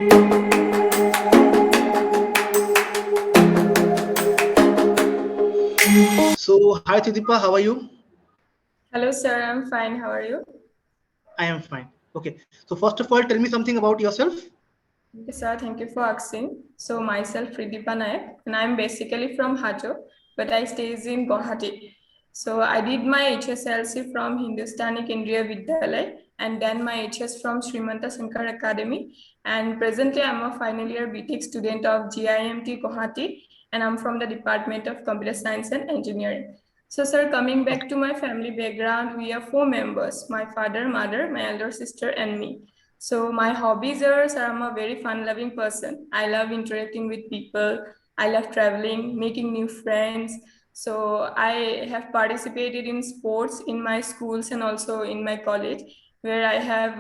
So, hi Thidipa, how are you? Hello, sir. I'm fine. How are you? I am fine. Okay. So, first of all, tell me something about yourself. Okay, sir. Thank you for asking. So, myself, Fridipa Nayak, and I'm basically from Hajo, but I stays in Guwahati. So, I did my HSLC from Hindustani Kendriya Vidyalaya and then my HS from Srimanta Shankar Academy. And presently, I'm a final year BTech student of GIMT Guwahati, and I'm from the Department of Computer Science and Engineering. So, sir, coming back Okay. to my family background, we are four members: my father, mother, my elder sister, and me. So my hobbies are, so I'm a very fun-loving person. I love interacting with people. I love traveling, making new friends. So I have participated in sports in my schools and also in my college, where I have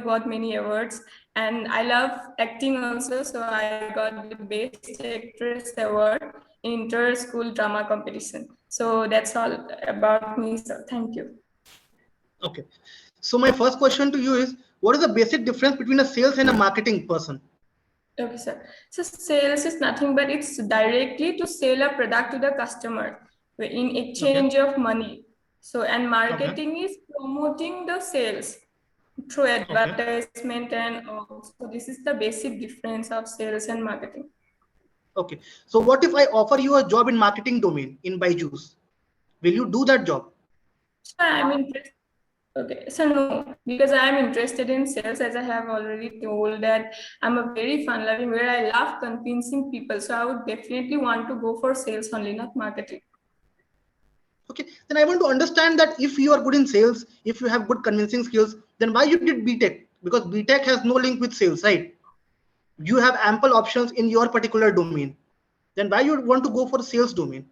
got many awards. And I love acting also. So I got the Best Actress Award in Inter-School Drama Competition. So that's all about me. So thank you. Okay. So, my first question to you is, what is the basic difference between a sales and a marketing person? Okay, sir. So sales is nothing but it's directly to sell a product to the customer in Okay. exchange of money. So and Okay. marketing is promoting the sales through Okay. advertisement and all. So this is the basic difference of sales and marketing. Okay. So, what if I offer you a job in marketing domain in Byju's? Will you do that job? So I'm interested. Okay, so no, because I am interested in sales, as I have already told that I'm a very fun loving where I love convincing people. So I would definitely want to go for sales only, not marketing. Okay. Then I want to understand that if you are good in sales, if you have good convincing skills, then why you did BTech? Because BTech has no link with sales, right? You have ample options in your particular domain. Then why you want to go for sales domain?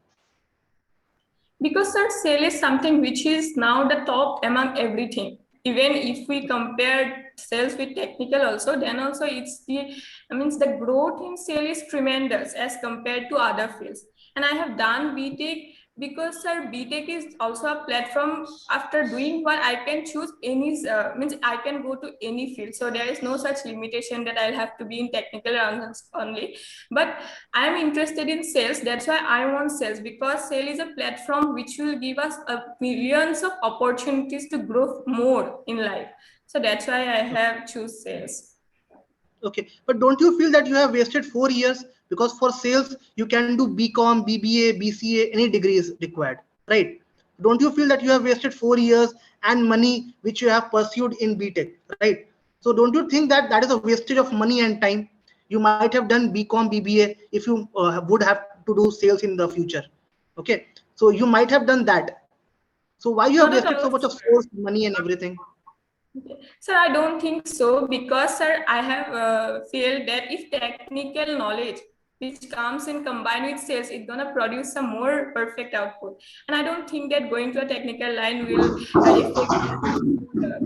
Because sir, sale is something which is now the top among everything. Even if we compare sales with technical also, then also it's the, I mean, the growth in sale is tremendous as compared to other fields. And I have done BTech because sir, BTech is also a platform. After doing what I can choose any, means I can go to any field. So there is no such limitation that I'll have to be in technical only. But I'm interested in sales. That's why I want sales because sale is a platform which will give us millions of opportunities to grow more in life. So that's why I have choose sales. Okay, but don't you feel that you have wasted 4 years? Because for sales, you can do BCom, BBA, BCA, any degree is required, right? Don't you feel that you have wasted 4 years and money which you have pursued in BTech, right? So don't you think that that is a wastage of money and time? You might have done BCom, BBA if you would have to do sales in the future. Okay, so you might have done that. So why you have Not at wasted all, so much of sir. source, money, and everything? Okay. Sir, I don't think so because, sir, I have feel that if technical knowledge which comes in combined with sales, it's gonna produce some more perfect output. And I don't think that going to a technical line will affect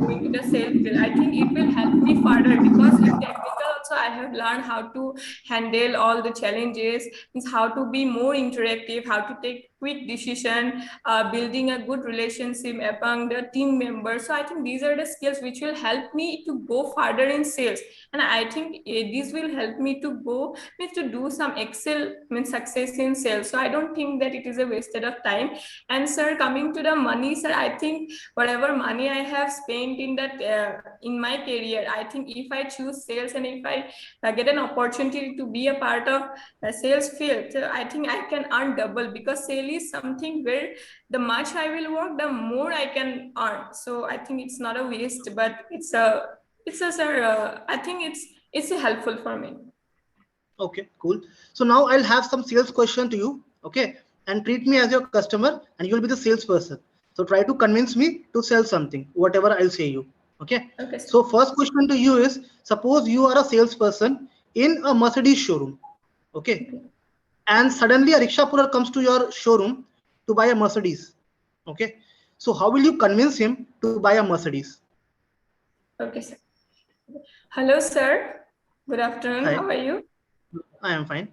going to the sales field. I think it will help me further because in technical also I have learned how to handle all the challenges, means how to be more interactive, how to take quick decision, building a good relationship among the team members. So I think these are the skills which will help me to go further in sales. And I think this will help me to go means to do some excel means success in sales. So I don't think that it is a wasted of time. And sir, coming to the money, sir, I think whatever money I have spent in that in my career, I think if I choose sales and if I get an opportunity to be a part of a sales field, so I think I can earn double because sale is something where the much I will work, the more I can earn. So I think it's not a waste, but it's a sir. I think it's helpful for me. Okay, cool. So now I'll have some sales question to you. Okay, and treat me as your customer, and you'll be the salesperson. So try to convince me to sell something, whatever I'll say you. Okay. Okay, sir. So first question to you is: suppose you are a salesperson in a Mercedes showroom. Okay, Okay, and suddenly a rickshaw puller comes to your showroom to buy a Mercedes. Okay. So how will you convince him to buy a Mercedes? okay, sir. Hello, sir. Good afternoon. Hi, How are you? I am fine.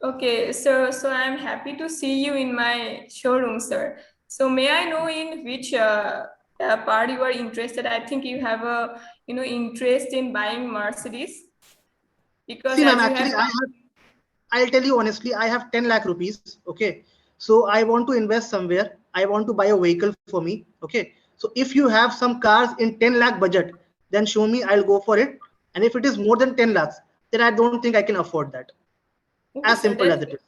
Okay, so I'm happy to see you in my showroom, sir. So may I know in which part you are interested? I think you have a interest in buying Mercedes. Because See, ma'am, as you actually, have, I'll tell you honestly, I have 10 lakh rupees. Okay. So I want to invest somewhere. I want to buy a vehicle for me. Okay. So if you have some cars in 10 lakh budget, then show me, I'll go for it. And if it is more than 10 lakhs, then I don't think I can afford that. okay, As sir, simple that's as it is.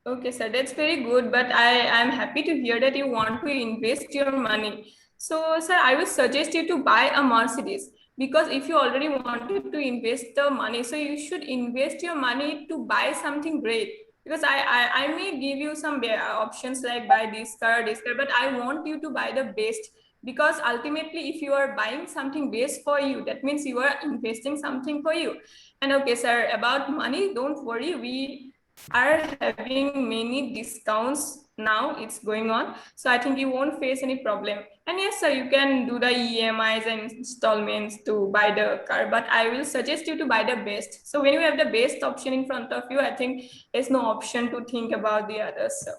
okay, sir. That's very good. But I'm happy to hear that you want to invest your money. So, sir, I will suggest you to buy a Mercedes, because if you already wanted to invest the money, so you should invest your money to buy something great. Because I may give you some options like buy this car, but I want you to buy the best. Because ultimately, if you are buying something best for you, that means you are investing something for you. And okay, sir, about money, don't worry. We are having many discounts now, it's going on, so I think you won't face any problem. And yes, sir, you can do the EMIs and installments to buy the car, but I will suggest you to buy the best. So when you have the best option in front of you, I think there's no option to think about the others, sir.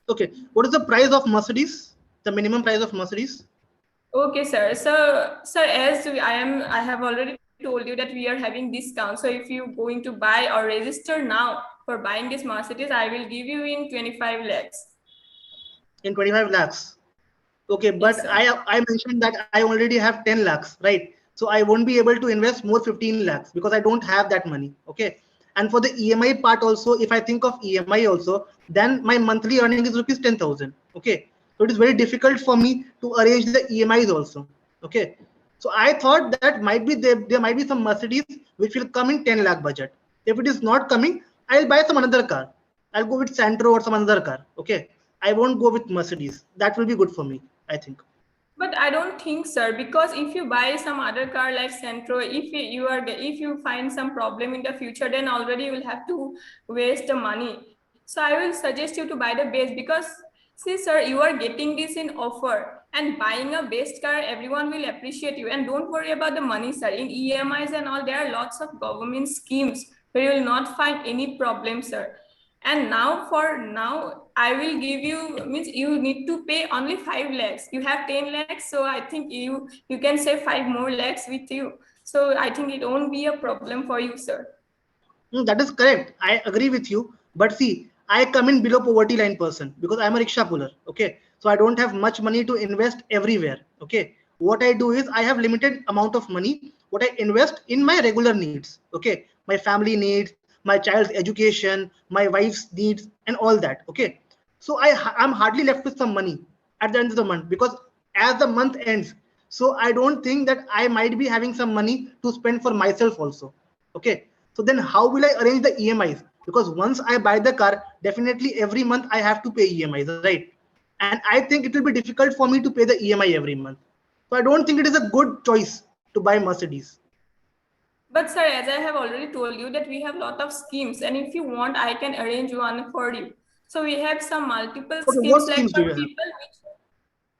Okay. What is the price of Mercedes? The minimum price of Mercedes? Okay, sir. So as I have already told you that we are having discount. So if you going to buy or register now for buying this Mercedes, I will give you in 25 lakhs. In 25 lakhs. Okay, Yes, but sir. I mentioned that I already have 10 lakhs, right? So I won't be able to invest more 15 lakhs because I don't have that money. Okay. And for the EMI part also, if I think of EMI also, then my monthly earning is rupees 10,000. Okay. So it is very difficult for me to arrange the EMIs also. Okay. So I thought that might be there might be some Mercedes which will come in 10 lakh budget. If it is not coming, I'll buy some another car. I'll go with Santro or some another car. Okay. I won't go with Mercedes. That will be good for me, I think. But I don't think, sir, because if you buy some other car like Centro, if you find some problem in the future, then already you will have to waste the money. So I will suggest you to buy the best, because see, sir, you are getting this in offer, and buying a best car, everyone will appreciate you. And don't worry about the money, sir. In EMIs and all, there are lots of government schemes where you will not find any problem, sir. And now for now, I will give you, means you need to pay only 5 lakhs. You have 10 lakhs, so I think you can save 5 more lakhs with you. So I think it won't be a problem for you, sir. That is correct. I agree with you. But see, I come in below poverty line person because I'm a rickshaw puller. Okay. So I don't have much money to invest everywhere. Okay. What I do is I have limited amount of money. What I invest in my regular needs. Okay. My family needs, my child's education, my wife's needs, and all that. Okay. So I'm hardly left with some money at the end of the month because as the month ends, so I don't think that I might be having some money to spend for myself also. Okay. So then how will I arrange the EMIs? Because once I buy the car, definitely every month I have to pay EMIs, right? And I think it will be difficult for me to pay the EMI every month. So I don't think it is a good choice to buy Mercedes. But sir, as I have already told you that we have lot of schemes, and if you want, I can arrange one for you. So we have some multiple Okay, what schemes, like schemes do for you have? people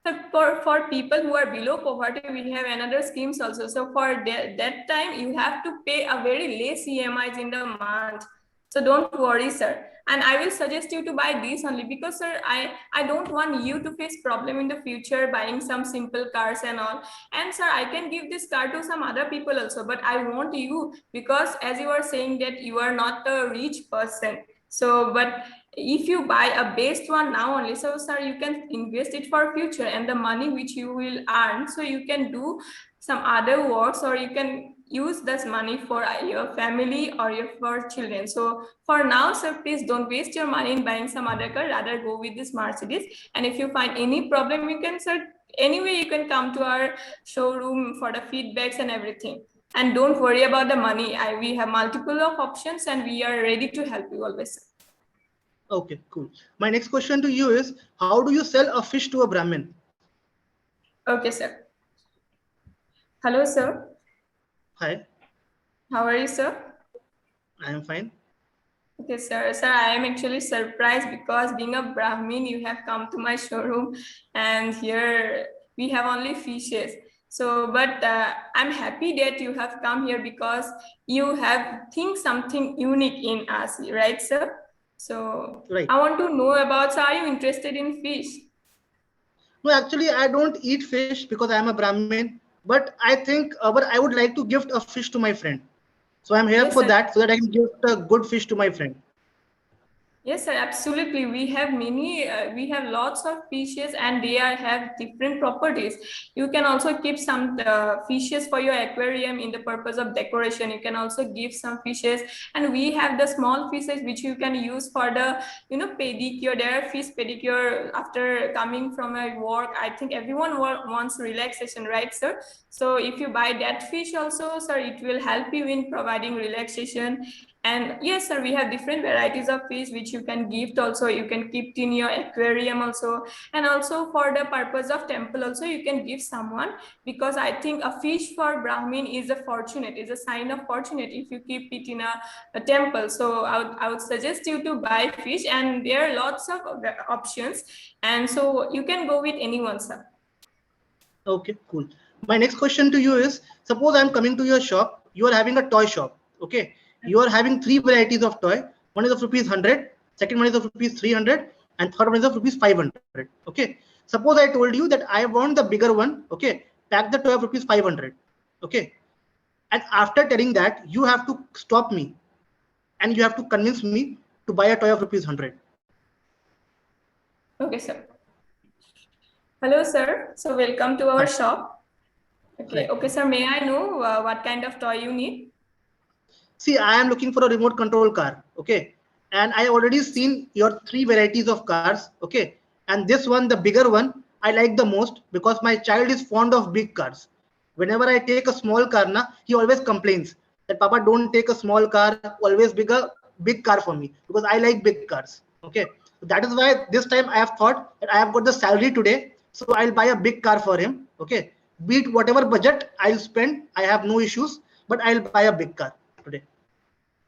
which, so for people who are below poverty, we have another schemes also. So for that time, you have to pay a very less EMIs in the month. So don't worry, sir. And I will suggest you to buy these only, because sir, I don't want you to face problem in the future buying some simple cars and all. And sir, I can give this car to some other people also, but I want you, because as you are saying that you are not a rich person. So, but if you buy a best one now only, so sir, you can invest it for future, and the money which you will earn, so you can do some other works, or you can use this money for your family or your for children. So for now, sir, please don't waste your money in buying some other car, rather go with this Mercedes. And if you find any problem, you can, sir, anyway, you can come to our showroom for the feedbacks and everything. And don't worry about the money. We have multiple of options, and we are ready to help you always, sir. Okay, cool. My next question to you is, how do you sell a fish to a Brahmin? Okay, sir. Hello, sir. Hi, How are you, sir? I am fine. Okay, sir. Sir, I am actually surprised, because being a Brahmin, you have come to my showroom, and here we have only fishes. So, but I'm happy that you have come here, because you have think something unique in us, right, sir? So Right. I want to know about, so are you interested in fish? No, actually, I don't eat fish because I am a Brahmin. But I think, but I would like to gift a fish to my friend. So I'm here Yes, for sir. that, so that I can give a good fish to my friend. Yes, sir, absolutely. We have we have lots of fishes and they have different properties. You can also keep some fishes for your aquarium in the purpose of decoration. You can also give some fishes, and we have the small fishes which you can use for the, pedicure. There are fish pedicure after coming from a work. I think everyone wants relaxation, right, sir? So if you buy that fish also, sir, it will help you in providing relaxation. And yes, sir, we have different varieties of fish which you can gift also. You can keep in your aquarium also. And also for the purpose of temple also, you can give someone, because I think a fish for Brahmin is a fortunate, is a sign of fortunate if you keep it in a temple. So I would suggest you to buy fish, and there are lots of options. And so you can go with anyone, sir. Okay, cool. My next question to you is, suppose I'm coming to your shop, you are having a toy shop. Okay, you are having three varieties of toy. One is of rupees 100, second one is of rupees 300, and third one is of rupees 500. Okay, suppose I told you that I want the bigger one. Okay, pack the toy of rupees 500. Okay, and after telling that, you have to stop me and you have to convince me to buy a toy of rupees 100. Okay, sir. Hello, sir. So welcome to our Hi. shop. Okay, Right. okay, sir. May I know what kind of toy you need? See, I am looking for a remote control car. Okay, and I already seen your three varieties of cars. Okay, and this one, the bigger one, I like the most because my child is fond of big cars. Whenever I take a small car, na, he always complains that Papa, don't take a small car, always big car for me, because I like big cars. Okay, so that is why this time I have thought that I have got the salary today, so I'll buy a big car for him. Okay, be it whatever budget I'll spend, I have no issues, but I'll buy a big car today.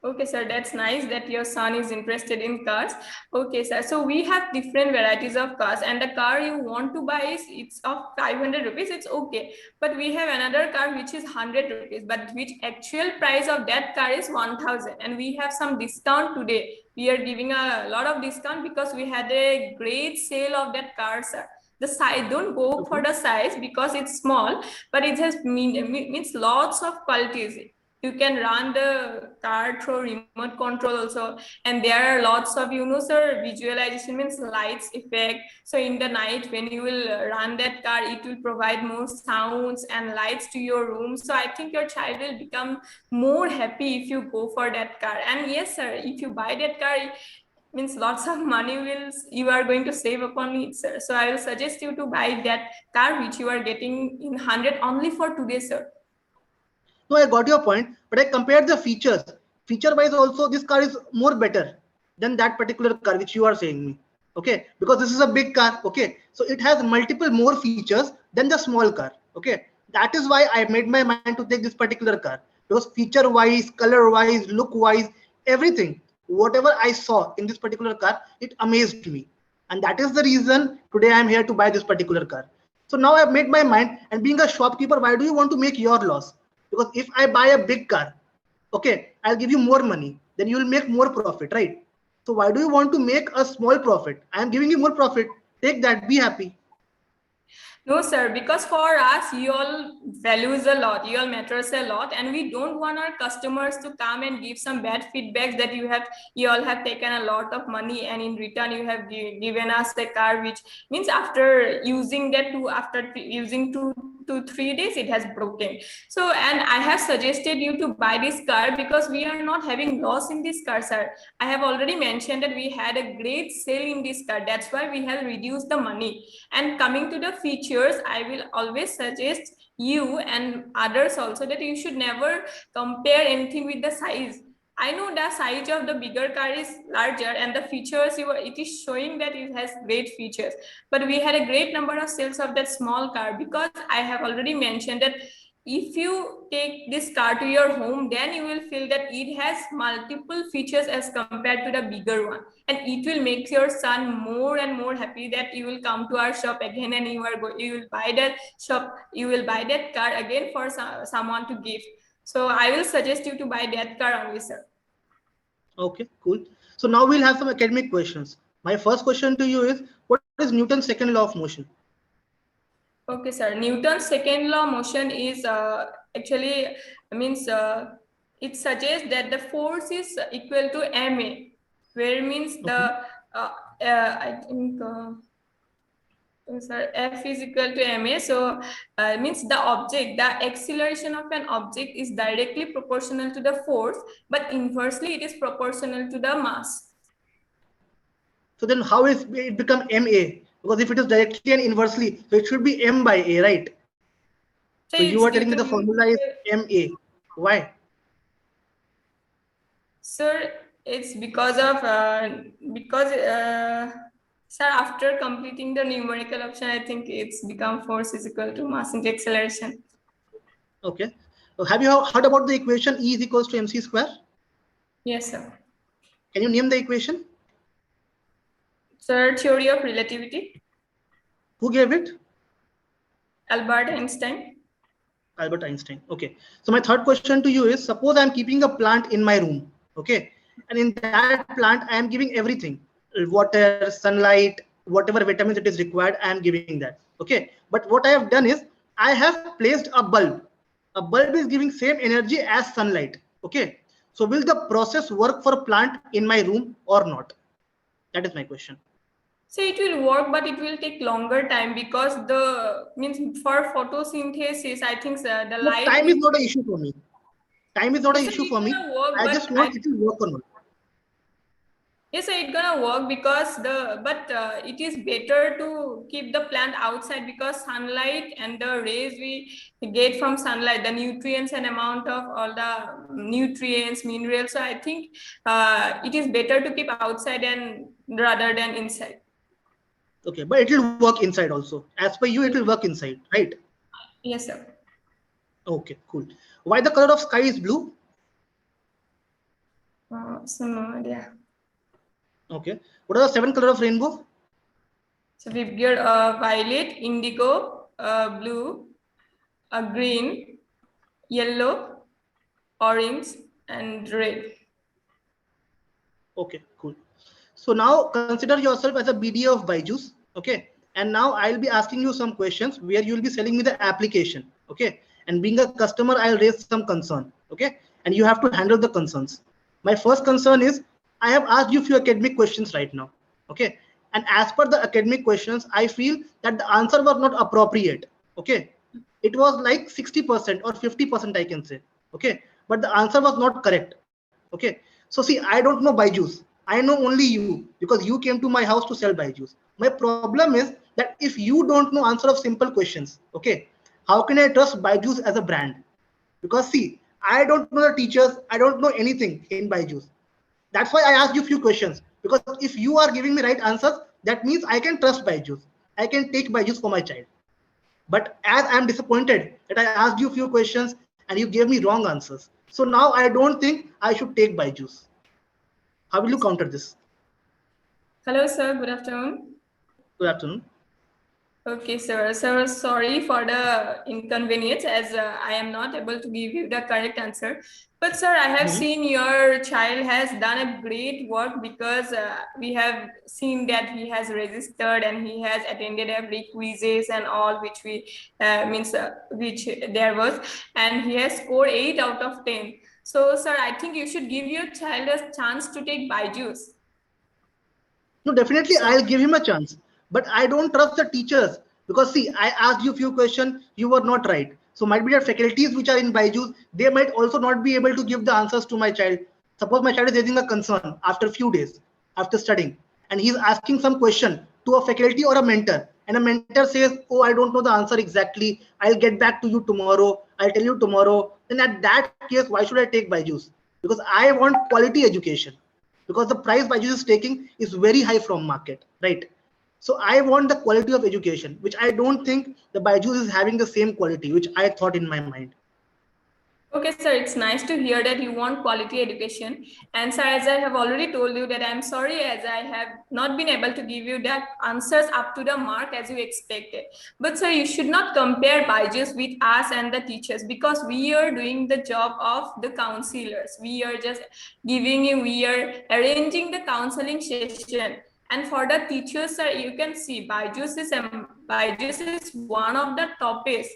Okay, sir, that's nice that your son is interested in cars. Okay, sir. So we have different varieties of cars, and the car you want to buy it's of 500 rupees. It's okay. But we have another car which is 100 rupees, but which actual price of that car is 1000. And we have some discount today. We are giving a lot of discount because we had a great sale of that car, sir. The size, don't go for Okay. the size because it's small, but it has means lots of qualities. You can run the car through remote control also, and there are lots of, sir, visualization means lights effect. So in the night when you will run that car, it will provide more sounds and lights to your room. So I think your child will become more happy if you go for that car. And yes, sir, if you buy that car, means lots of money you are going to save upon it, sir. So I will suggest you to buy that car which you are getting in 100 only for today, sir. No, I got your point, but I compared the features. Feature wise, also this car is more better than that particular car which you are saying me. Okay, because this is a big car. Okay, so it has multiple more features than the small car. Okay, that is why I made my mind to take this particular car, because feature wise, color wise, look wise, everything, whatever I saw in this particular car, it amazed me, and that is the reason today I am here to buy this particular car. So now I've made my mind, and being a shopkeeper, why do you want to make your loss? Because if I buy a big car, okay, I'll give you more money, then you will make more profit, right? So why do you want to make a small profit? I am giving you more profit. Take that, be happy. No, sir, because for us, you all values a lot, you all matters a lot, and we don't want our customers to come and give some bad feedbacks that you all have taken a lot of money, and in return you have given us a car which means after using that after using 2 to 3 days it has broken. So, and I have suggested you to buy this car because we are not having loss in this car, sir. I have already mentioned that we had a great sale in this car. That's why we have reduced the money. And coming to the features, I will always suggest you and others also that you should never compare anything with the size. I know the size of the bigger car is larger and the features it is showing that it has great features. But we had a great number of sales of that small car because I have already mentioned that if you take this car to your home, then you will feel that it has multiple features as compared to the bigger one, and it will make your son more and more happy that you will come to our shop again, and you will buy that shop, you will buy that car again for someone to gift. So I will suggest you to buy that car only, sir. Okay, cool. So now we'll have some academic questions. My first question to you is, what is Newton's second law of motion? Okay, sir. Newton's second law of motion is actually means it suggests that the force is equal to ma, where means the I think sir, F is equal to ma. So means the object, the acceleration of an object is directly proportional to the force, but inversely it is proportional to the mass. So then how is it become ma? Because if it is directly and inversely, so it should be m by a, right? So you are telling me the formula is ma. Why? Sir, it's because of sir, after completing the numerical option, I think it's become force is equal to mass into acceleration. Okay. So have you heard about the equation E is equals to mc square? Yes, sir. Can you name the equation? Sir, theory of relativity. Who gave it? Albert Einstein. Albert Einstein. Okay. So my third question to you is, suppose I'm keeping a plant in my room. Okay. And in that plant, I am giving everything, water, sunlight, whatever vitamins it is required, I am giving that. Okay. But what I have done is I have placed a bulb. A bulb is giving same energy as sunlight. Okay. So will the process work for a plant in my room or not? That is my question. So it will work, but it will take longer time because the means for photosynthesis, I think the light. Time is not an issue for me. Time is not an Yes, issue for me. work, I just want it to work or not. Yes, it's gonna work because it is better to keep the plant outside because sunlight and the rays we get from sunlight, the nutrients and amount of all the nutrients, minerals. So I think it is better to keep outside and rather than inside. Okay, but it will work inside also. As per you, it will work inside, right? Yes, sir. Okay, cool. Why the color of sky is blue? So no idea. Okay. What are the 7 colors of rainbow? So we've got violet, indigo, blue, green, yellow, orange, and red. Okay, cool. So now consider yourself as a BDA of Byju's. Okay. And now I'll be asking you some questions where you'll be selling me the application. Okay. And being a customer, I'll raise some concern. Okay. And you have to handle the concerns. My first concern is I have asked you few academic questions right now. Okay. And as per the academic questions, I feel that the answer was not appropriate. Okay. It was like 60% or 50%, I can say. Okay. But the answer was not correct. Okay. So see, I don't know Byju's. I know only you because you came to my house to sell Byju's. My problem is that if you don't know answer of simple questions, okay, how can I trust Byju's as a brand? Because see, I don't know the teachers, I don't know anything in Byju's. That's why I asked you few questions, because if you are giving me right answers, that means I can trust Byju's. I can take Byju's for my child. But as I'm disappointed that I asked you few questions and you gave me wrong answers. So now I don't think I should take Byju's. How will you counter this? Hello, sir. Good afternoon. Good afternoon. Okay, sir. Sir, sorry for the inconvenience as I am not able to give you the correct answer. But sir, I have seen your child has done a great work because we have seen that he has registered and he has attended every quizzes and all which we which there was, and he has scored 8 out of 10. So, sir, I think you should give your child a chance to take Byju's. No, definitely I'll give him a chance. But I don't trust the teachers because see, I asked you a few questions, you were not right. So might be that faculties which are in Byju's, they might also not be able to give the answers to my child. Suppose my child is raising a concern after a few days, after studying, and he's asking some question to a faculty or a mentor. And a mentor says, oh, I don't know the answer exactly. I'll get back to you tomorrow. I'll tell you tomorrow. Then at that case, why should I take Byju's? Because I want quality education. Because the price Byju's is taking is very high from market, right? So I want the quality of education, which I don't think the Byju's is having the same quality, which I thought in my mind. Okay, sir, it's nice to hear that you want quality education. And sir, as I have already told you that I'm sorry as I have not been able to give you that answers up to the mark as you expected. But sir, you should not compare Byju's with us and the teachers because we are doing the job of the counselors. We are just giving you, we are arranging the counseling session. And for the teachers, sir, you can see Byju's is one of the topics.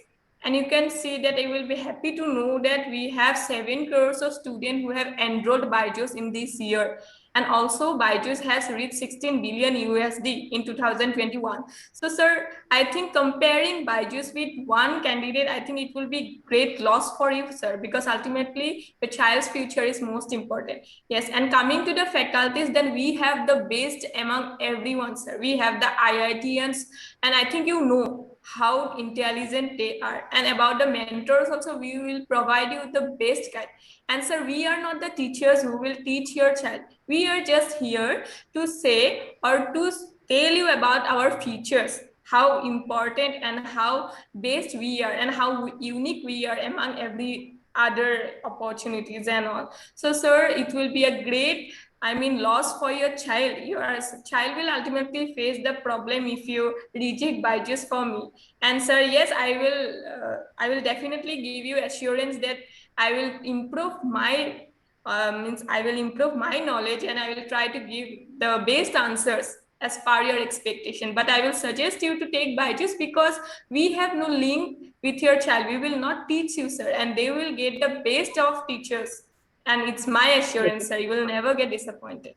And you can see that I will be happy to know that we have 7 crores of students who have enrolled Byju's in this year. And also Byju's has reached 16 billion USD in 2021. So sir, I think comparing Byju's with one candidate, I think it will be great loss for you, sir, because ultimately the child's future is most important. Yes, and coming to the faculties, then we have the best among everyone, sir. We have the IITians, and I think you know how intelligent they are. And about the mentors also, we will provide you the best guide. And sir, we are not the teachers who will teach your child. We are just here to say or to tell you about our features, how important and how best we are and how unique we are among every other opportunities and all. So sir, it will be a great loss for your child. Your child will ultimately face the problem if you reject Byju's for me. And sir, yes, I will definitely give you assurance that I will improve my I will improve my knowledge and I will try to give the best answers as per your expectation. But I will suggest you to take Byju's because we have no link with your child. We will not teach you, sir, and they will get the best of teachers. And it's my assurance, sir, you will never get disappointed.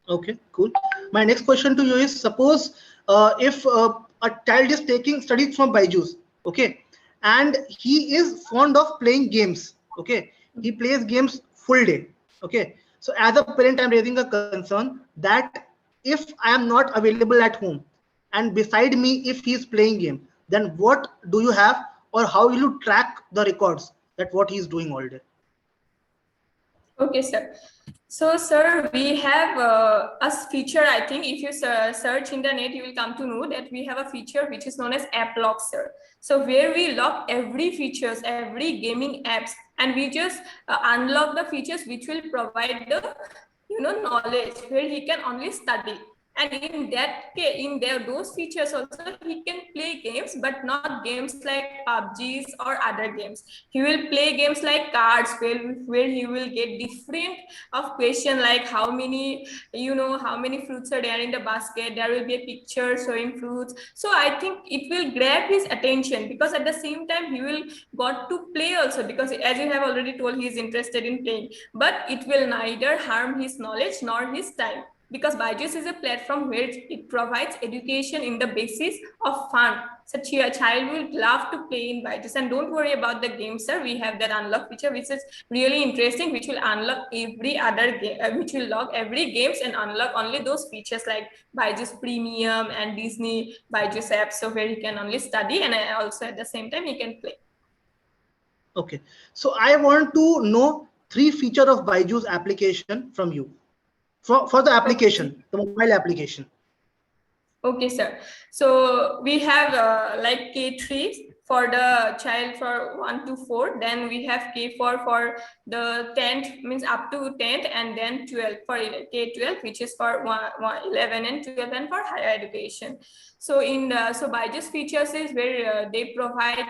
Okay, cool. My next question to you is, suppose if a child is taking studies from Byju's, okay, and he is fond of playing games, okay, he plays games full day, okay. So as a parent, I'm raising a concern that if I am not available at home and beside me, if he is playing game, then what do you have, or how will you track the records that what he is doing all day? Okay, sir. So, sir, we have a feature. I think if you search in the net, you will come to know that we have a feature which is known as App Lock, sir. So, where we lock every features, every gaming apps, and we just unlock the features which will provide the knowledge where he can only study. And in that case, in those features also, he can play games, but not games like PUBGs or other games. He will play games like cards, where he will get different of question like how many fruits are there in the basket. There will be a picture showing fruits. So I think it will grab his attention because at the same time he will got to play also, because as you have already told, he is interested in playing. But it will neither harm his knowledge nor his time, because Byju's is a platform where it provides education in the basis of fun. Such a child will love to play in Byju's. And don't worry about the game, sir. We have that unlock feature, which is really interesting, which will unlock every other game, which will log every games and unlock only those features like Byju's Premium and Disney Byju's apps, so where he can only study and also at the same time he can play. Okay, so I want to know 3 features of Byju's application from you. For the application, the mobile application. Okay, sir. So we have like K3 for the child for 1 to 4. Then we have K4 for the 10th, means up to 10th, and then 12 for K12, which is for 11 and 12 and for higher education. So so Byju's features is where they provide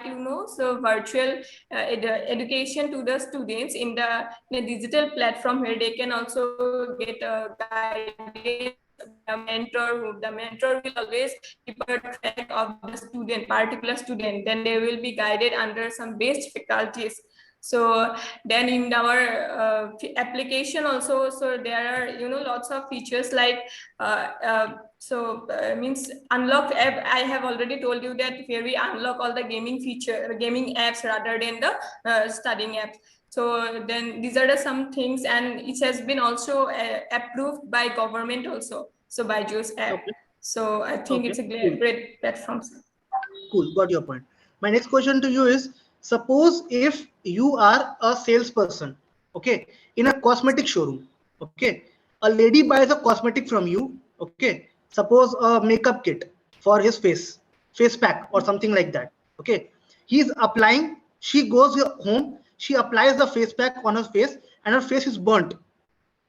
so virtual education to the students in a digital platform where they can also get a guidance. The mentor will always keep a track of the particular student. Then they will be guided under some best faculties. So then in our application also, so there are lots of features like means unlock app. I have already told you that where we unlock all the gaming apps rather than the studying apps. So then these are some things, and it has been also approved by government also. So Byju's app. Okay. So I think it's a great platform. Cool, got your point. My next question to you is, suppose if you are a salesperson, okay, in a cosmetic showroom, okay, a lady buys a cosmetic from you, okay, suppose a makeup kit for his face pack or something like that, okay, he's applying, she goes home, she applies the face pack on her face and her face is burnt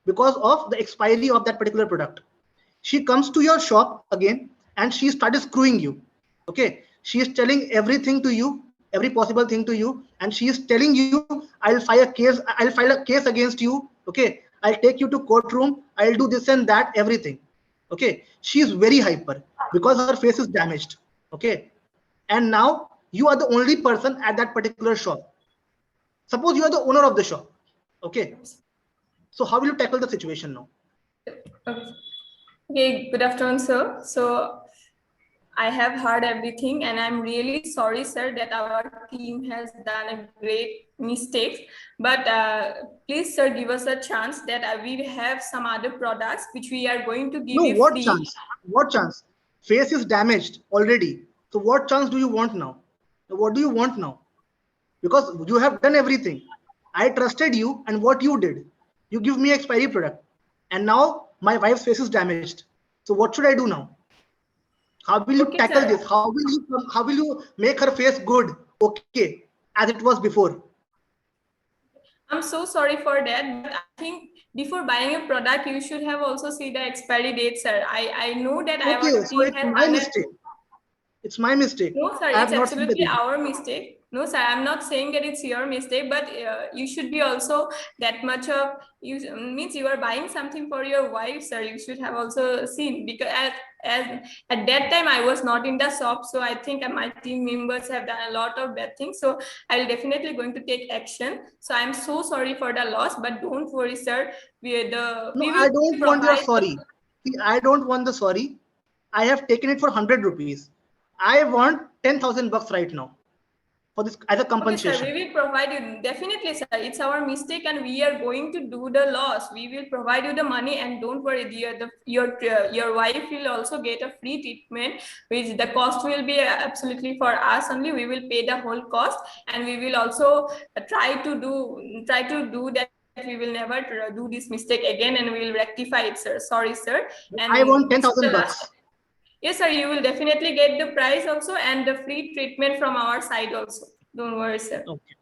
because of the expiry of that particular product. She comes to your shop again and she started screwing you, okay, she is telling everything to you, every possible thing to you, and she is telling you, I'll file a case against you, okay, I'll take you to courtroom, I'll do this and that, everything, okay. She is very hyper because her face is damaged, okay, and now You are the only person at that particular shop. Suppose you are the owner of the shop. Okay. So how will you tackle the situation now? Okay, good afternoon, sir. So I have heard everything, and I'm really sorry, sir, that our team has done a great mistake. But please, sir, give us a chance that we have some other products which we are going to give No, you what free. chance? What chance? Face is damaged already. So what chance do you want now? What do you want now? Because you have done everything. I trusted you, and what you did, you give me expiry product, and now my wife's face is damaged. So what should I do now? How will you Okay, tackle sir. this? How will you make her face good? Okay, as it was before. I'm so sorry for that, but I think before buying a product, you should have also see the expiry date, sir. I know that Okay, our so team it's has my done it. mistake. It's my mistake. No, sir, I it's have not seen the absolutely details. our mistake. No, sir, I'm not saying that it's your mistake, but you should be also that much of you means you are buying something for your wife, sir. You should have also seen, because as at that time I was not in the shop, so I think my team members have done a lot of bad things. So I'll definitely going to take action. So I'm so sorry for the loss, but don't worry, sir. We No, will I don't want your provide. sorry. See, I don't want the sorry. I have taken it for 100 rupees. I want 10,000 bucks right now for this as a Okay, sir, compensation. we will provide you. Definitely, sir. It's our mistake and we are going to do the loss. We will provide you the money, and don't worry, your wife will also get a free treatment, which the cost will be absolutely for us only. We will pay the whole cost, and we will also try to do that. We will never do this mistake again, and we will rectify it, sir. Sorry, sir. And I want this is the 10,000 last. bucks. Yes, sir, you will definitely get the price also and the free treatment from our side also. Don't worry, sir. Okay.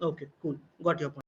Okay, cool. Got your point.